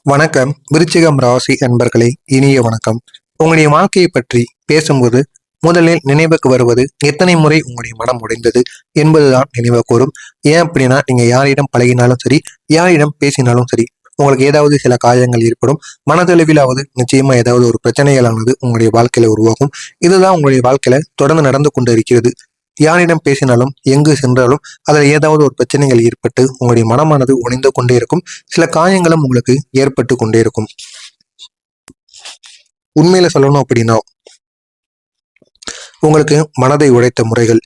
வணக்கம் விருச்சிகம் ராசி அன்பர்களே, இனிய வணக்கம். உங்களுடைய வாழ்க்கையை பற்றி பேசும்போது முதலில் நினைவுக்கு வருவது எத்தனை முறை உங்களுடைய மனம் உடைந்தது என்பதுதான் நினைவுக்கு வரும். ஏன் அப்படின்னா, நீங்க யாரிடம் பழகினாலும் சரி, யாரிடம் பேசினாலும் சரி, உங்களுக்கு ஏதாவது சில காயங்கள் ஏற்படும். மனதளவிலாவது நிச்சயமா ஏதாவது ஒரு பிரச்சனைகளானது உங்களுடைய வாழ்க்கையில உருவாகும். இதுதான் உங்களுடைய வாழ்க்கையில தொடர்ந்து நடந்து கொண்டு இருக்கிறது. யாரிடம் பேசினாலும் எங்கு சென்றாலும் அதில் ஏதாவது ஒரு பிரச்சனைகள் ஏற்பட்டு உங்களுடைய மனமானது உடைந்து கொண்டே இருக்கும். சில காயங்களும் உங்களுக்கு ஏற்பட்டு கொண்டே இருக்கும். உண்மையில சொல்லணும் அப்படின்னா, உங்களுக்கு மனதை உடைத்த முறைகள்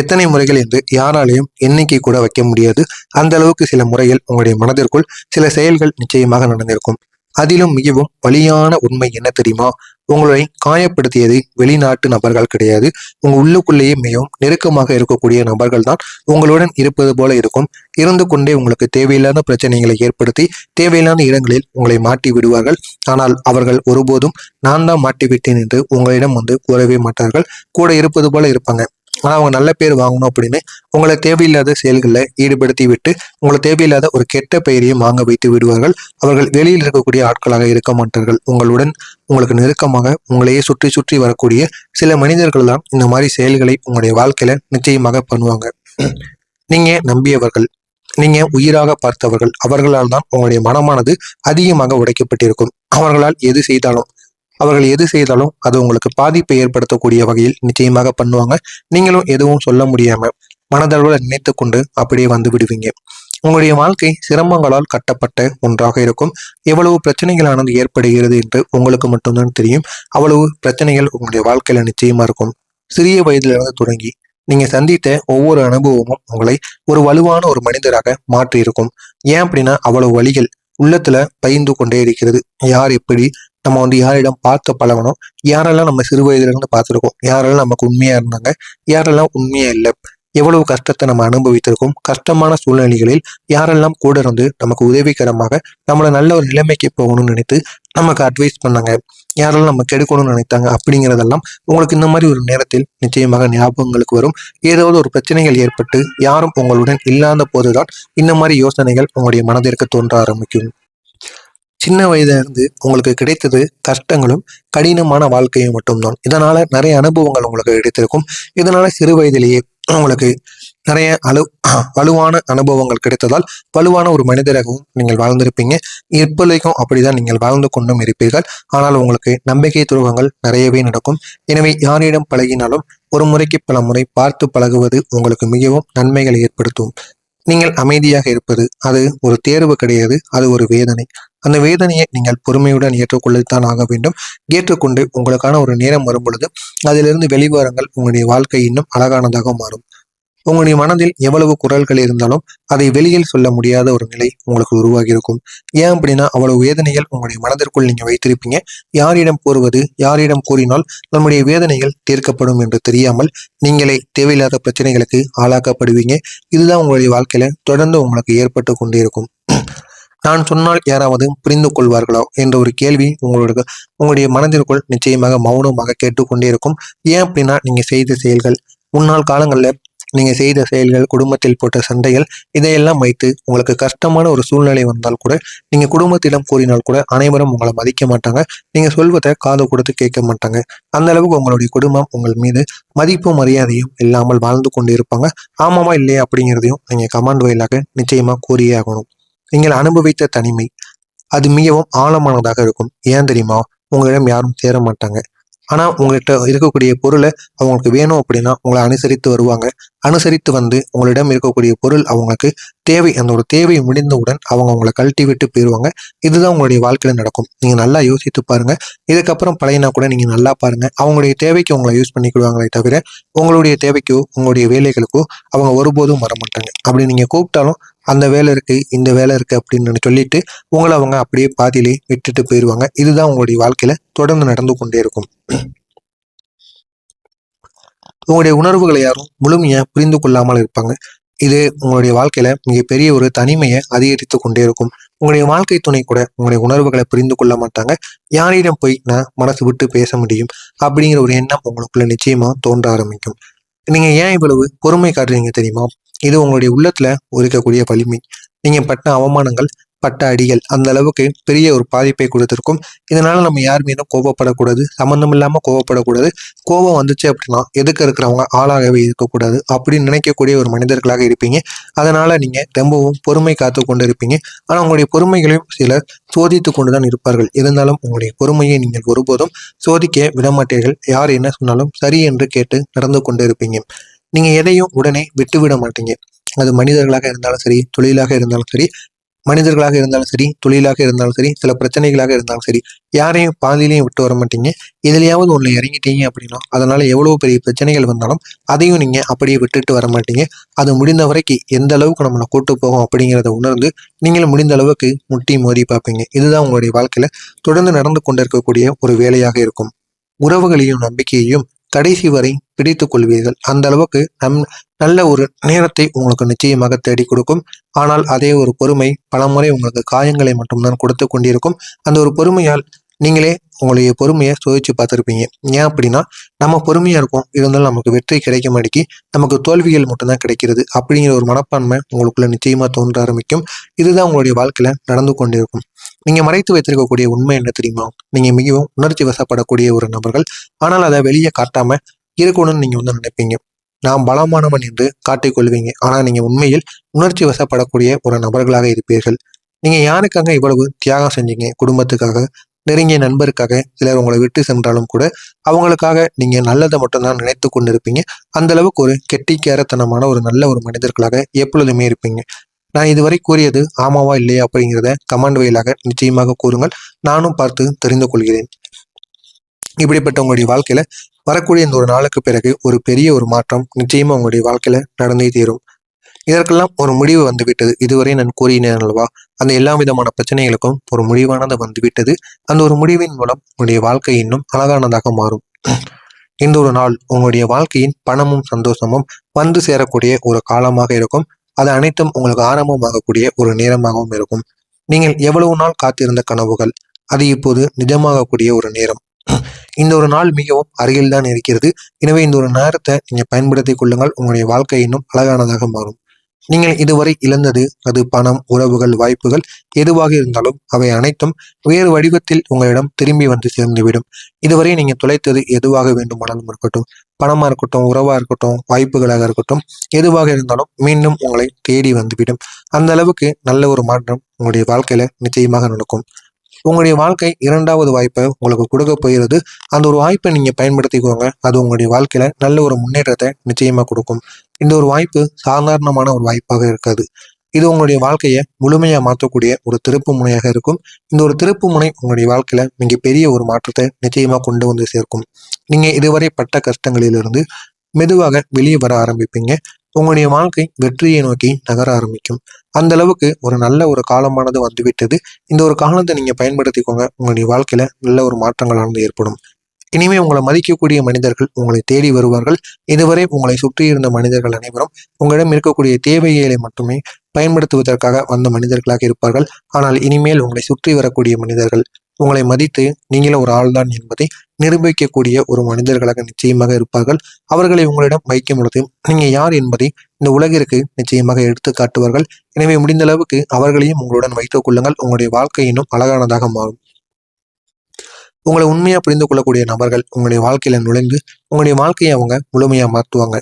எத்தனை முறைகள் என்று யாராலையும் எண்ணிக்கை கூட வைக்க முடியாது. அந்த அளவுக்கு சில முறைகள் உங்களுடைய மனதிற்குள் சில செயல்கள் நிச்சயமாக நடந்திருக்கும். அதிலும் மிகவும் வலியான உண்மை என்ன தெரியுமா? உங்களை காயப்படுத்தியது வெளிநாட்டு நபர்கள் கிடையாது. உங்க உள்ளுக்குள்ளேயே மிகவும் நெருக்கமாக இருக்கக்கூடிய நபர்கள் தான் உங்களுடன் இருப்பது போல இருக்கும். இருந்து கொண்டே உங்களுக்கு தேவையில்லாத பிரச்சனைகளை ஏற்படுத்தி தேவையில்லாத இடங்களில் உங்களை மாட்டி விடுவார்கள். ஆனால் அவர்கள் ஒருபோதும் நான் தான் மாட்டி விட்டேன் என்று உங்களிடம் கூறவே மாட்டார்கள். கூட இருப்பது போல இருப்பாங்க. ஆனா அவங்க நல்ல பேர் வாங்கணும் அப்படின்னு உங்களை தேவையில்லாத செயல்களில் ஈடுபடுத்தி விட்டு உங்களை தேவையில்லாத ஒரு கெட்ட பெயரையும் வாங்க வைத்து விடுவார்கள். அவர்கள் வெளியில் இருக்கக்கூடிய ஆட்களாக இருக்க மாட்டார்கள். உங்களுக்கு நெருக்கமாக உங்களையே சுற்றி சுற்றி வரக்கூடிய சில மனிதர்கள் தான் இந்த மாதிரி செயல்களை உங்களுடைய வாழ்க்கையில நிச்சயமாக பண்ணுவாங்க. நீங்க நம்பியவர்கள், நீங்க உயிராக பார்த்தவர்கள், அவர்களால் தான் உங்களுடைய மனமானது அதிகமாக உடைக்கப்பட்டிருக்கும். அவர்கள் எது செய்தாலும் அது உங்களுக்கு பாதிப்பை ஏற்படுத்தக்கூடிய வகையில் நிச்சயமாக பண்ணுவாங்க. நீங்களும் எதுவும் சொல்ல முடியாம மனதளவில் நினைத்து கொண்டு அப்படியே வந்து விடுவீங்க. உங்களுடைய வாழ்க்கை சிரமங்களால் கட்டப்பட்ட ஒன்றாக இருக்கும். எவ்வளவு பிரச்சனைகளானது ஏற்படுகிறது என்று உங்களுக்கு மட்டும்தான் தெரியும். அவ்வளவு பிரச்சனைகள் உங்களுடைய வாழ்க்கையில நிச்சயமா இருக்கும். சிறிய வயதிலிருந்து தொடங்கி நீங்க சந்தித்த ஒவ்வொரு அனுபவமும் உங்களை ஒரு வலுவான ஒரு மனிதராக மாற்றி இருக்கும். ஏன் அப்படின்னா, அவ்வளவு வழிகள் உள்ளத்துல பயந்து கொண்டே இருக்கிறது. யார் எப்படி நம்ம யாரிடம் பார்க்க பழகணும், யாரெல்லாம் நம்ம சிறு வயதுல இருந்து பார்த்துருக்கோம், யாரெல்லாம் நமக்கு உண்மையா இருந்தாங்க, யாரெல்லாம் உண்மையா இல்லை, எவ்வளவு கஷ்டத்தை நம்ம அனுபவித்திருக்கோம், கஷ்டமான சூழ்நிலைகளில் யாரெல்லாம் கூட இருந்து நமக்கு உதவிகரமாக நம்மளை நல்ல ஒரு நிலைமைக்கு போகணும்னு நினைத்து நமக்கு அட்வைஸ் பண்ணாங்க, யாரெல்லாம் நம்ம கெடுக்கணும்னு நினைத்தாங்க அப்படிங்கிறதெல்லாம் உங்களுக்கு இந்த மாதிரி ஒரு நேரத்தில் நிச்சயமாக ஞாபகங்களுக்கு வரும். ஏதாவது ஒரு பிரச்சனைகள் ஏற்பட்டு யாரும் உங்களுடன் இல்லாத போதுதான் இந்த மாதிரி யோசனைகள் உங்களுடைய மனதிற்கு தோன்ற ஆரம்பிக்கும். சின்ன வயதுல இருந்து உங்களுக்கு கிடைத்தது கஷ்டங்களும் கடினமான வாழ்க்கையும் மட்டும்தான். இதனால நிறைய அனுபவங்கள் உங்களுக்கு கிடைத்திருக்கும். இதனால சிறு வயதிலேயே உங்களுக்கு நிறைய வலுவான அனுபவங்கள் கிடைத்ததால் வலுவான ஒரு மனிதராகவும் நீங்கள் வாழ்ந்திருப்பீங்க. இப்போதைக்கும் அப்படிதான் நீங்கள் வாழ்ந்து கொண்டும் இருப்பீர்கள். ஆனால் உங்களுக்கு நம்பிக்கை துரோகங்கள் நிறையவே நடக்கும். எனவே யாரிடம் பழகினாலும் ஒரு முறைக்கு பல முறை பார்த்து பழகுவது உங்களுக்கு மிகவும் நன்மைகளை ஏற்படுத்தும். நீங்கள் அமைதியாக இருப்பது அது ஒரு தேர்வு கிடையாது, அது ஒரு வேதனை. அந்த வேதனையை நீங்கள் பொறுமையுடன் ஏற்றுக்கொள்ளத்தான் ஆக வேண்டும். ஏற்றுக்கொண்டு உங்களுக்கான ஒரு நேரம் வரும் பொழுது அதிலிருந்து வெளிவரங்கள் உங்களுடைய வாழ்க்கை இன்னும் அழகானதாக மாறும். உங்களுடைய மனதில் எவ்வளவு குரல்கள் இருந்தாலும் அதை வெளியில் சொல்ல முடியாத ஒரு நிலை உங்களுக்கு உருவாகி இருக்கும். ஏன் அப்படின்னா, அவ்வளவு வேதனைகள் உங்களுடைய மனதிற்குள் நீங்க வைத்திருப்பீங்க. யாரிடம் கூறுவது, யாரிடம் கூறினால் நம்முடைய வேதனைகள் தீர்க்கப்படும் என்று தெரியாமல் நீங்களே தேவையில்லாத பிரச்சனைகளுக்கு ஆளாக்கப்படுவீங்க. இதுதான் உங்களுடைய வாழ்க்கையில தொடர்ந்து உங்களுக்கு ஏற்பட்டு கொண்டே இருக்கும். நான் சொன்னால் யாராவது புரிந்து கொள்வார்களோ என்ற ஒரு கேள்வி உங்களுடைய மனதிற்குள் நிச்சயமாக மௌனமாக கேட்டுக்கொண்டே இருக்கும். ஏன் அப்படின்னா, நீங்க செய்த செயல்கள், முன்னாள் காலங்களில் நீங்க செய்த செயல்கள், குடும்பத்தில் போட்ட சண்டைகள், இதையெல்லாம் வைத்து உங்களுக்கு கஷ்டமான ஒரு சூழ்நிலை வந்தால் கூட நீங்க குடும்பத்திடம் கூறினால் கூட அனைவரும் உங்களை மதிக்க மாட்டாங்க. நீங்க சொல்வதை காது கொடுத்து கேட்க மாட்டாங்க. அந்த அளவுக்கு உங்களுடைய குடும்பம் உங்கள் மீது மதிப்பும் மரியாதையும் இல்லாமல் வாழ்ந்து கொண்டு இருப்பாங்க. ஆமாவா இல்லையா அப்படிங்கிறதையும் நீங்க கமாண்ட் வாயிலாக நிச்சயமா கூறியே ஆகணும். நீங்கள் அனுபவித்த தனிமை அது மிகவும் ஆழமானதாக இருக்கும். ஏன் தெரியுமா? உங்களிடம் யாரும் சேர மாட்டாங்க. ஆனா உங்கள்கிட்ட இருக்கக்கூடிய பொருளை அவங்களுக்கு வேணும் அப்படின்னா உங்களை அனுசரித்து வருவாங்க. அனுசரித்து வந்து உங்களிடம் இருக்கக்கூடிய பொருள் அவங்களுக்கு தேவை, அந்த ஒரு தேவை முடிந்தவுடன் அவங்க உங்களை கழட்டி விட்டு போயிடுவாங்க. இதுதான் உங்களுடைய வாழ்க்கையில நடக்கும். நீங்க நல்லா யோசித்து பாருங்க. இதுக்கப்புறம் பழையனா கூட நீங்க நல்லா பாருங்க. அவங்களுடைய தேவைக்கு உங்களை யூஸ் பண்ணிக்கிடுவாங்களே தவிர உங்களுடைய தேவைக்கோ உங்களுடைய வேலைகளுக்கோ அவங்க ஒருபோதும் வர மாட்டாங்க. அப்படி நீங்க கூப்பிட்டாலும் அந்த வேலை இருக்கு, இந்த வேலை இருக்கு அப்படின்னு சொல்லிட்டு உங்களை அவங்க அப்படியே பாதியிலே விட்டுட்டு போயிடுவாங்க. இதுதான் உங்களுடைய வாழ்க்கையில தொடர்ந்து நடந்து கொண்டே இருக்கும். உங்களுடைய உணர்வுகளை யாரும் முழுமையா புரிந்து கொள்ளாமல் இருப்பாங்க. இது உங்களுடைய வாழ்க்கையில மிகப்பெரிய ஒரு தனிமையை அதிகரித்து கொண்டே இருக்கும். உங்களுடைய வாழ்க்கை துணை கூட உங்களுடைய உணர்வுகளை புரிந்து கொள்ள மாட்டாங்க. யாரிடம் போய் நான் மனசு விட்டு பேச முடியும் அப்படிங்கிற ஒரு எண்ணம் உங்களுக்குள்ள நிச்சயமா தோன்ற ஆரம்பிக்கும். நீங்க ஏன் இவ்வளவு பொறுமை காட்டுறீங்க தெரியுமா? இது உங்களுடைய உள்ளத்துல இருக்கக்கூடிய வலிமை. நீங்க பட்ட அவமானங்கள் பட்ட அடிகள் அந்த அளவுக்கு பெரிய ஒரு பாதிப்பை கொடுத்திருக்கும். இதனால நம்ம யார் மீதும் கோபப்படக்கூடாது, சம்மந்தம் இல்லாம கோபப்படக்கூடாது. கோபம் வந்துச்சு அப்படின்னா எதுக்கு இருக்கிறவங்க ஆளாகவே இருக்கக்கூடாது அப்படின்னு நினைக்கக்கூடிய ஒரு மனிதர்களாக இருப்பீங்க. அதனால நீங்க ரொம்பவும் பொறுமை காத்து கொண்டு இருப்பீங்க. ஆனா உங்களுடைய பொறுமைகளையும் சிலர் சோதித்து கொண்டுதான் இருப்பார்கள். இருந்தாலும் உங்களுடைய பொறுமையை நீங்கள் ஒருபோதும் சோதிக்க விடமாட்டீர்கள். யார் என்ன சொன்னாலும் சரி என்று கேட்டு நடந்து கொண்டு இருப்பீங்க. நீங்க எதையும் உடனே விட்டுவிட மாட்டீங்க. அது மனிதர்களாக இருந்தாலும் சரி, தொழிலாக இருந்தாலும் சரி, மனிதர்களாக இருந்தாலும் சரி, தொழிலாக இருந்தாலும் சரி, சில பிரச்சனைகளாக இருந்தாலும் சரி, யாரையும் பாதியிலையும் விட்டு வர மாட்டீங்க. எதுலையாவது ஒண்ணு இறங்கிட்டீங்க அப்படின்னா அதனால எவ்வளவு பெரிய பிரச்சனைகள் வந்தாலும் அதையும் நீங்க அப்படியே விட்டுட்டு வர மாட்டீங்க. அது முடிந்த வரைக்கும் எந்த அளவுக்கு நம்மளை கூட்டு போகும் அப்படிங்கிறத உணர்ந்து நீங்களும் முடிந்த அளவுக்கு முட்டி மோதி பார்ப்பீங்க. இதுதான் உங்களுடைய வாழ்க்கையில தொடர்ந்து நடந்து கொண்டிருக்கக்கூடிய ஒரு வேலையாக இருக்கும். உறவுகளையும் நம்பிக்கையையும் கடைசி வரை பிடித்துக் கொள்வீர்கள். அந்த அளவுக்கு நல்ல ஒரு நேரத்தை உங்களுக்கு நிச்சயமாக தேடி கொடுக்கும். ஆனால் அதே ஒரு பொறுமை பலமுறை உங்களுக்கு காயங்களை மட்டும்தான் கொடுத்து கொண்டிருக்கும். அந்த ஒரு பொறுமையால் நீங்களே உங்களுடைய பொறுமையை சோதிச்சு பார்த்துருப்பீங்க. ஏன் அப்படின்னா நம்ம பொறுமையா இருக்கோம், இருந்தாலும் நமக்கு வெற்றி கிடைக்க மாட்டேங்கி, நமக்கு தோல்விகள் மட்டும்தான் கிடைக்கிறது அப்படிங்கிற ஒரு மனப்பான்மை உங்களுக்குள்ள நிச்சயமா தோன்ற ஆரம்பிக்கும். இதுதான் உங்களுடைய வாழ்க்கையில நடந்து கொண்டிருக்கும். நீங்க மறைத்து வைத்திருக்கக்கூடிய உண்மை என்ன தெரியுமா? நீங்க மிகவும் உணர்ச்சி வசப்படக்கூடிய ஒரு நபர்கள். ஆனால் அதை வெளியே காட்டாம இருக்கணும்னு நீங்க நினைப்பீங்க. நான் பலமானவன் என்று காட்டிக்கொள்வீங்க. ஆனா நீங்க உண்மையில் உணர்ச்சி வசப்படக்கூடிய ஒரு நபர்களாக இருப்பீர்கள். நீங்க யாருக்காக இவ்வளவு தியாகம் செஞ்சீங்க? குடும்பத்துக்காக, நெருங்கிய நண்பருக்காக. சிலர் உங்களை விட்டு சென்றாலும் கூட அவங்களுக்காக நீங்க நல்லதை மட்டும்தான் நினைத்து கொண்டிருப்பீங்க. அந்த அளவுக்கு ஒரு கெட்டிக்காரத்தனமான ஒரு நல்ல ஒரு மனிதர்களாக எப்பொழுதுமே இருப்பீங்க. நான் இதுவரை கூறியது ஆமாவா இல்லையா அப்படிங்கிறத கமெண்ட் வழியாக நிச்சயமாக கூறுங்கள். நானும் பார்த்து தெரிந்து கொள்கிறேன். இப்படிப்பட்ட உங்களுடைய வாழ்க்கையில வரக்கூடிய இந்த ஒரு நாளுக்கு பிறகு ஒரு பெரிய ஒரு மாற்றம் நிச்சயமா உங்களுடைய வாழ்க்கையில நடந்தே தீரும். இதற்கெல்லாம் ஒரு முடிவு வந்துவிட்டது. இதுவரை நான் கூறினேன் அல்லவா, அந்த எல்லா விதமான பிரச்சனைகளுக்கும் ஒரு முடிவானது வந்துவிட்டது. அந்த ஒரு முடிவின் மூலம் உங்களுடைய வாழ்க்கை இன்னும் அழகானதாக மாறும். இந்த ஒரு நாள் உங்களுடைய வாழ்க்கையின் பணமும் சந்தோஷமும் வந்து சேரக்கூடிய ஒரு காலமாக இருக்கும். அது அனைத்தும் உங்களுக்கு ஆரம்பமாகக்கூடிய ஒரு நேரமாகவும் இருக்கும். நீங்கள் எவ்வளவு நாள் காத்திருந்த கனவுகள் அது இப்போது நிஜமாகக்கூடிய ஒரு நேரம். இந்த ஒரு நாள் மிகவும் அருகில் தான் இருக்கிறது. எனவே இந்த ஒரு நேரத்தை நீங்க பயன்படுத்திக் கொள்ளுங்கள். உங்களுடைய வாழ்க்கை இன்னும் அழகானதாக மாறும். நீங்கள் இதுவரை இழந்தது அது பணம், உறவுகள், வாய்ப்புகள் எதுவாக இருந்தாலும் அவை அனைத்தும் வேறு வடிவத்தில் உங்களிடம் திரும்பி வந்து சேர்ந்துவிடும். இதுவரை நீங்க தொலைத்தது எதுவாக வேண்டுமானாலும் இருக்கட்டும், பணமா இருக்கட்டும், உறவா இருக்கட்டும், வாய்ப்புகளாக இருக்கட்டும், எதுவாக இருந்தாலும் மீண்டும் உங்களை தேடி வந்துவிடும். அந்த அளவுக்கு நல்ல ஒரு மாற்றம் உங்களுடைய வாழ்க்கையில நிச்சயமாக நடக்கும். உங்களுடைய வாழ்க்கை இரண்டாவது வாய்ப்பை உங்களுக்கு கொடுக்க போகிறது. அந்த ஒரு வாய்ப்பை நீங்க பயன்படுத்திக்கோங்க. அது உங்களுடைய வாழ்க்கையில நல்ல ஒரு முன்னேற்றத்தை நிச்சயமா கொடுக்கும். இந்த ஒரு வாய்ப்பு சாதாரணமான ஒரு வாய்ப்பாக இருக்காது. இது உங்களுடைய வாழ்க்கையை முழுமையா மாற்றக்கூடிய ஒரு திருப்பு முனையாக இருக்கும். இந்த ஒரு திருப்பு முனை உங்களுடைய வாழ்க்கையில மிகப்பெரிய ஒரு மாற்றத்தை நிச்சயமா கொண்டு வந்து சேர்க்கும். நீங்க இதுவரை பட்ட கஷ்டங்களிலிருந்து மெதுவாக வெளியே வர ஆரம்பிப்பீங்க. உங்களுடைய வாழ்க்கை வெற்றியை நோக்கி நகர ஆரம்பிக்கும். அந்த அளவுக்கு ஒரு நல்ல ஒரு காலமானது வந்துவிட்டது. இந்த ஒரு காலத்தை நீங்க பயன்படுத்திக்கோங்க. உங்களுடைய வாழ்க்கையில நல்ல ஒரு மாற்றங்களானது ஏற்படும். இனிமே உங்களை மதிக்கக்கூடிய மனிதர்கள் உங்களை தேடி வருவார்கள். இதுவரை உங்களை சுற்றி இருந்த மனிதர்கள் அனைவரும் உங்களிடம் இருக்கக்கூடிய தேவைகளை மட்டுமே பயன்படுத்துவதற்காக வந்த மனிதர்களாக இருப்பார்கள். ஆனால் இனிமேல் உங்களை சுற்றி வரக்கூடிய மனிதர்கள் உங்களை மதித்து நீங்களும் ஒரு ஆள்தான் என்பதை நிரூபிக்கக்கூடிய ஒரு மனிதர்களாக நிச்சயமாக இருப்பார்கள். அவர்களை உங்களிடம் வைக்கும் பொழுது நீங்க யார் என்பதை இந்த உலகிற்கு நிச்சயமாக எடுத்து காட்டுவார்கள். எனவே முடிந்த அளவுக்கு அவர்களையும் உங்களுடன் வைத்துக் கொள்ளுங்கள். உங்களுடைய வாழ்க்கை இன்னும் அழகானதாக மாறும். உங்களை உண்மையா புரிந்து கொள்ளக்கூடிய நபர்கள் உங்களுடைய வாழ்க்கையில நுழைந்து உங்களுடைய வாழ்க்கையை அவங்க முழுமையா மாற்றுவாங்க.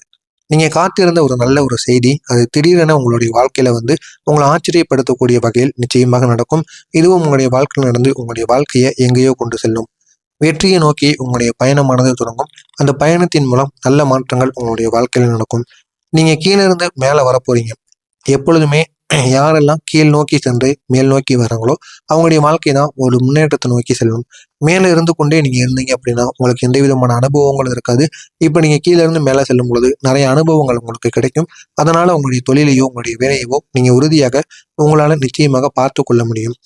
நீங்க காத்திருந்த ஒரு நல்ல ஒரு செய்தி அது திடீரென உங்களுடைய வாழ்க்கையில வந்து உங்களை ஆச்சரியப்படுத்தக்கூடிய வகையில் நிச்சயமாக நடக்கும். இதுவும் உங்களுடைய வாழ்க்கையில் நடந்து உங்களுடைய வாழ்க்கையை எங்கேயோ கொண்டு செல்லும். வெற்றியை நோக்கி உங்களுடைய பயணமானது தொடங்கும். அந்த பயணத்தின் மூலம் நல்ல மாற்றங்கள் உங்களுடைய வாழ்க்கையில நடக்கும். நீங்க கீழே இருந்து மேல வரப்போறீங்க. எப்பொழுதுமே யாரெல்லாம் கீழ் நோக்கி சென்று மேல் நோக்கி வராங்களோ அவங்களுடைய வாழ்க்கை தான் ஒரு முன்னேற்றத்தை நோக்கி செல்லும். மேலே இருந்து கொண்டே நீங்க இருந்தீங்க அப்படின்னா உங்களுக்கு எந்த விதமான அனுபவங்களும் இருக்காது. இப்ப நீங்க கீழே இருந்து மேலே செல்லும் பொழுது நிறைய அனுபவங்கள் உங்களுக்கு கிடைக்கும். அதனால உங்களுடைய தொழிலையோ உங்களுடைய வேலையவோ நீங்க உறுதியாக உங்களால நிச்சயமாக பார்த்து கொள்ள முடியும்.